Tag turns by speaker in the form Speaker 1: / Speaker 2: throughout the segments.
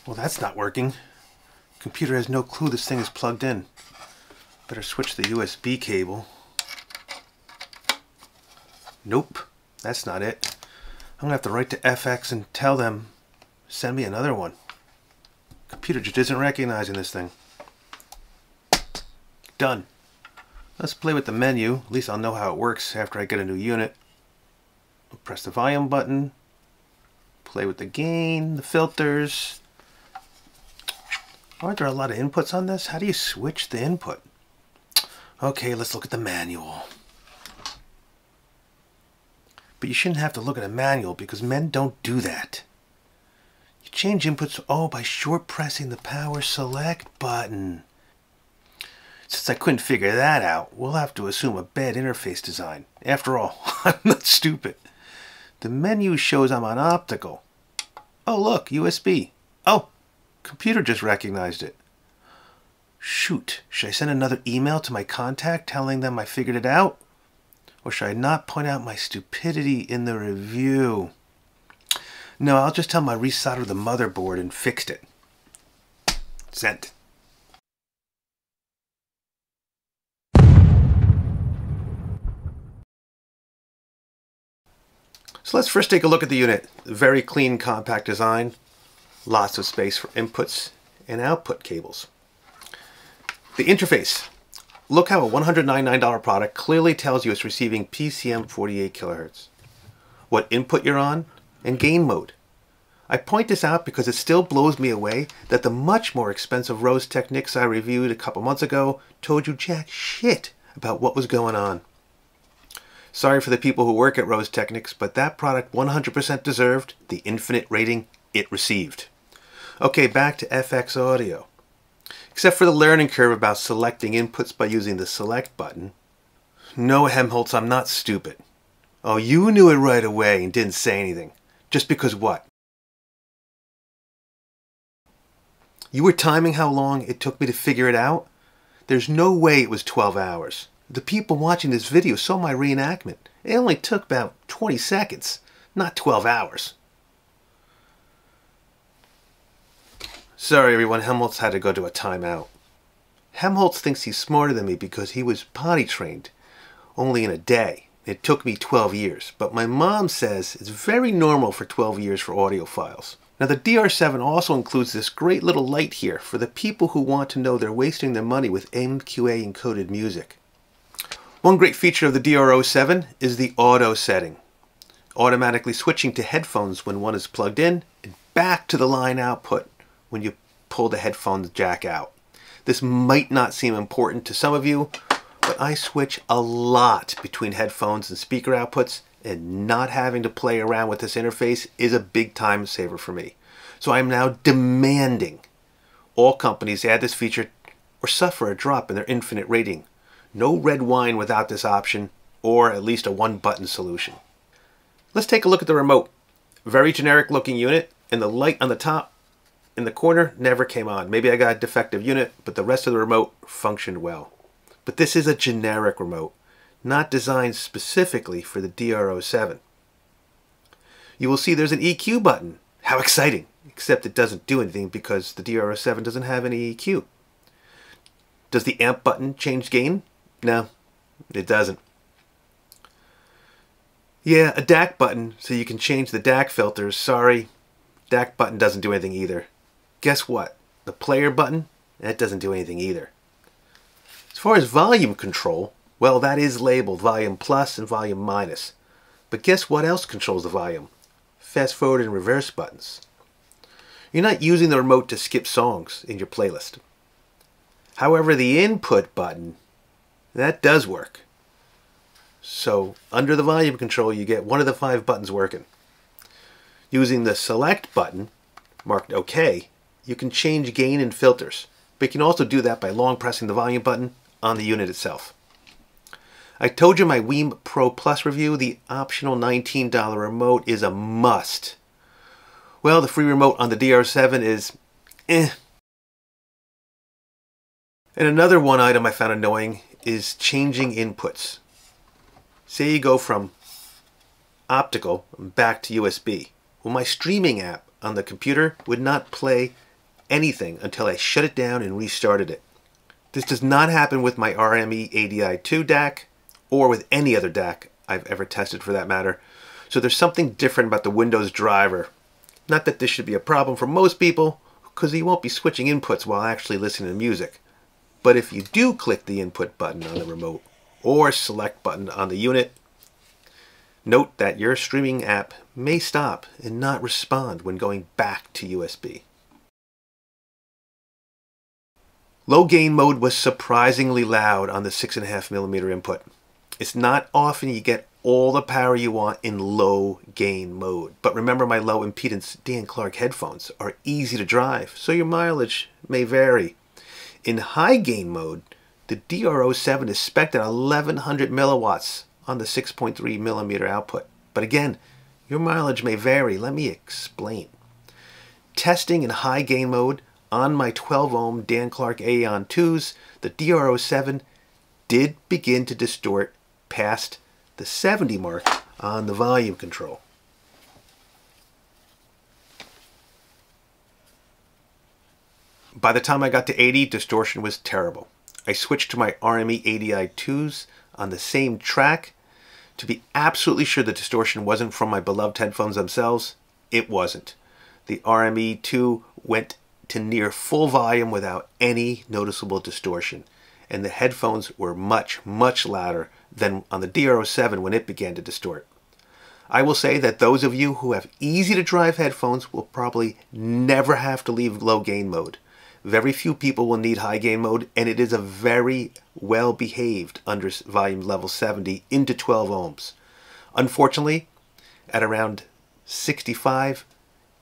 Speaker 1: Well, that's not working. Computer has no clue this thing is plugged in. Better switch the USB cable. Nope, that's not it. I'm gonna have to write to FX and tell them, send me another one. Computer just isn't recognizing this thing. Done. Let's play with the menu. At least I'll know how it works after I get a new unit. I'll press the volume button. Play with the gain, the filters. Aren't there a lot of inputs on this? How do you switch the input? Okay, let's look at the manual. But you shouldn't have to look at a manual because men don't do that. You change inputs, by short pressing the power select button. Since I couldn't figure that out, we'll have to assume a bad interface design. After all, I'm not stupid. The menu shows I'm on optical. Oh look, USB. Oh, computer just recognized it. Shoot, should I send another email to my contact telling them I figured it out? Or should I not point out my stupidity in the review? No, I'll just tell them I resoldered the motherboard and fixed it. Sent. So let's first take a look at the unit. Very clean, compact design. Lots of space for inputs and output cables. The interface. Look how a $199 product clearly tells you it's receiving PCM 48 kHz. What input you're on, and gain mode. I point this out because it still blows me away that the much more expensive Rose Technics I reviewed a couple months ago told you jack shit about what was going on. Sorry for the people who work at Rose Technics, but that product 100% deserved the infinite rating it received. Okay, back to FX Audio. Except for the learning curve about selecting inputs by using the select button. No, Helmholtz, I'm not stupid. Oh, you knew it right away and didn't say anything. Just because what? You were timing how long it took me to figure it out? There's no way it was 12 hours. The people watching this video saw my reenactment. It only took about 20 seconds, not 12 hours. Sorry everyone, Helmholtz had to go to a timeout. Helmholtz thinks he's smarter than me because he was potty trained only in a day. It took me 12 years, but my mom says it's very normal for 12 years for audiophiles. Now the DR07 also includes this great little light here for the people who want to know they're wasting their money with MQA encoded music. One great feature of the DR07 is the auto setting. Automatically switching to headphones when one is plugged in and back to the line output when you pull the headphones jack out. This might not seem important to some of you, but I switch a lot between headphones and speaker outputs, and not having to play around with this interface is a big time saver for me. So I'm now demanding all companies add this feature or suffer a drop in their infinite rating. No red wine without this option, or at least a one-button solution. Let's take a look at the remote. Very generic looking unit, and the light on the top in the corner never came on. Maybe I got a defective unit, but the rest of the remote functioned well. But this is a generic remote, not designed specifically for the DR07. You will see there's an EQ button. How exciting! Except it doesn't do anything because the DR07 doesn't have any EQ. Does the amp button change gain? No, it doesn't. Yeah, a DAC button so you can change the DAC filters. Sorry, DAC button doesn't do anything either. Guess what? The player button, that doesn't do anything either. As far as volume control, well, that is labeled volume plus and volume minus. But guess what else controls the volume? Fast forward and reverse buttons. You're not using the remote to skip songs in your playlist. However, the input button, that does work. So under the volume control, you get one of the 5 buttons working. Using the select button, marked OK, you can change gain and filters. But you can also do that by long pressing the volume button on the unit itself. I told you in my Weem Pro Plus review, the optional $19 remote is a must. Well, the free remote on the DR07 is eh. And another one item I found annoying is changing inputs. Say you go from optical back to USB. Well, my streaming app on the computer would not play anything until I shut it down and restarted it. This does not happen with my RME ADI2 DAC or with any other DAC I've ever tested for that matter. So there's something different about the Windows driver. Not that this should be a problem for most people, because you won't be switching inputs while actually listening to music. But if you do click the input button on the remote or select button on the unit, note that your streaming app may stop and not respond when going back to USB. Low gain mode was surprisingly loud on the 6.5mm input. It's not often you get all the power you want in low gain mode. But remember, my low impedance Dan Clark headphones are easy to drive, so your mileage may vary. In high gain mode, the DR07 is spec'd at 1100 milliwatts on the 6.3mm output. But again, your mileage may vary. Let me explain. Testing in high gain mode on my 12 ohm Dan Clark Aeon 2s, the DR07 did begin to distort past the 70 mark on the volume control. By the time I got to 80, distortion was terrible. I switched to my RME ADI2s on the same track to be absolutely sure the distortion wasn't from my beloved headphones themselves. It wasn't. The RME2 went to near full volume without any noticeable distortion, and the headphones were much, much louder than on the DR07 when it began to distort. I will say that those of you who have easy to drive headphones will probably never have to leave low gain mode. Very few people will need high gain mode, and it is a very well behaved under volume level 70 into 12 ohms. Unfortunately, at around 65,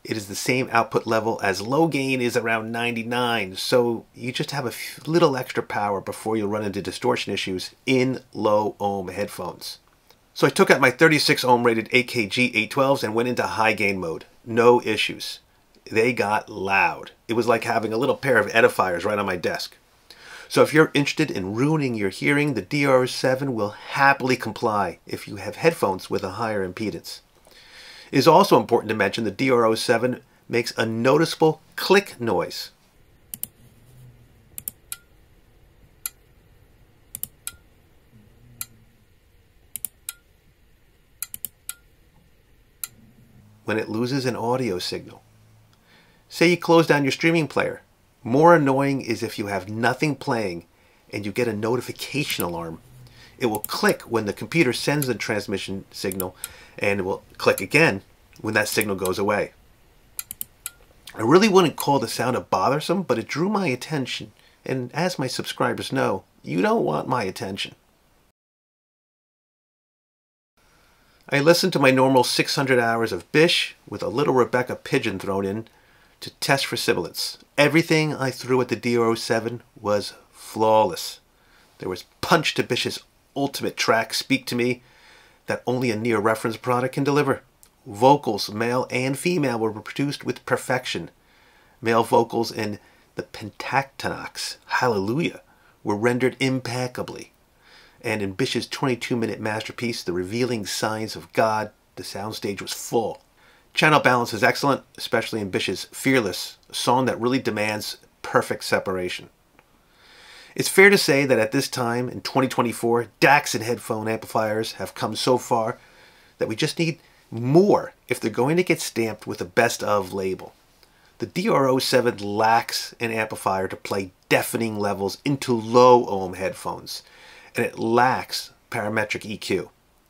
Speaker 1: it is the same output level as low gain is around 99, so you just have a little extra power before you'll run into distortion issues in low ohm headphones. So I took out my 36 ohm rated AKG 812s and went into high gain mode. No issues. They got loud. It was like having a little pair of edifiers right on my desk. So if you're interested in ruining your hearing, the DR07 will happily comply if you have headphones with a higher impedance. It is also important to mention the DR07 makes a noticeable click noise. When it loses an audio signal. Say you close down your streaming player. More annoying is if you have nothing playing and you get a notification alarm. It will click when the computer sends the transmission signal, and it will click again when that signal goes away. I really wouldn't call the sound bothersome, but it drew my attention, and as my subscribers know, you don't want my attention. I listened to my normal 600 hours of Bish with a little Rebecca pigeon thrown in to test for sibilance. Everything I threw at the DR07 was flawless. There was punch to Bish's ultimate track, Speak to Me, that only a near reference product can deliver. Vocals, male and female, were produced with perfection. Male vocals in the Pentatonics, Hallelujah, were rendered impeccably. And in Bish's 22-minute masterpiece, The Revealing Signs of God, the soundstage was full. Channel balance is excellent, especially in Bish's Fearless, a song that really demands perfect separation. It's fair to say that at this time, in 2024, DACs and headphone amplifiers have come so far that we just need more if they're going to get stamped with a best of label. The DR07 lacks an amplifier to play deafening levels into low ohm headphones, and it lacks parametric EQ.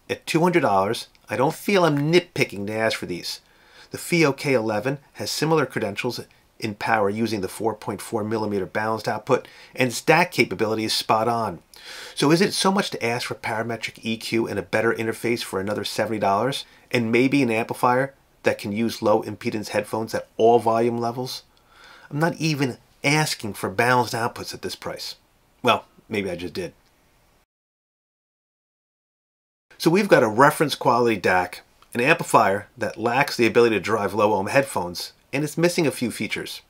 Speaker 1: At $200, I don't feel I'm nitpicking to ask for these. The FiiO K11 has similar credentials in power using the 4.4mm balanced output, and its DAC capability is spot on. So is it so much to ask for parametric EQ and a better interface for another $70, and maybe an amplifier that can use low impedance headphones at all volume levels? I'm not even asking for balanced outputs at this price. Well, maybe I just did. So we've got a reference quality DAC, an amplifier that lacks the ability to drive low ohm headphones, and it's missing a few features.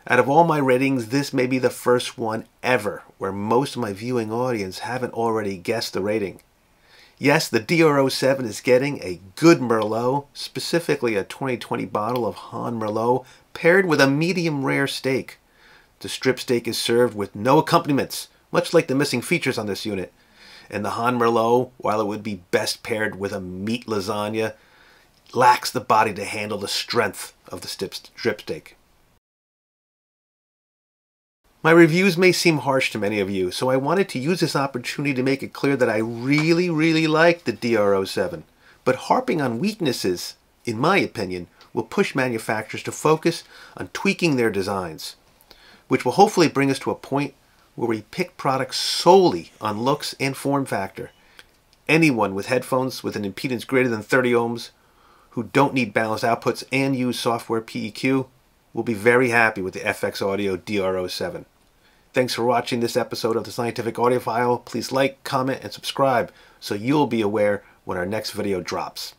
Speaker 1: Out of all my ratings, this may be the first one ever where most of my viewing audience haven't already guessed the rating. Yes, the DR07 is getting a good Merlot, specifically a 2020 bottle of Han Merlot, paired with a medium rare steak. The strip steak is served with no accompaniments, much like the missing features on this unit. And the Han Merlot, while it would be best paired with a meat lasagna, lacks the body to handle the strength of the strip steak. My reviews may seem harsh to many of you, so I wanted to use this opportunity to make it clear that I really like the DR07. But harping on weaknesses, in my opinion, will push manufacturers to focus on tweaking their designs, which will hopefully bring us to a point where we pick products solely on looks and form factor. Anyone with headphones with an impedance greater than 30 ohms who don't need balanced outputs and use software PEQ will be very happy with the FX-Audio DR07. Thanks for watching this episode of the Scientific Audiophile. Please like, comment, and subscribe so you'll be aware when our next video drops.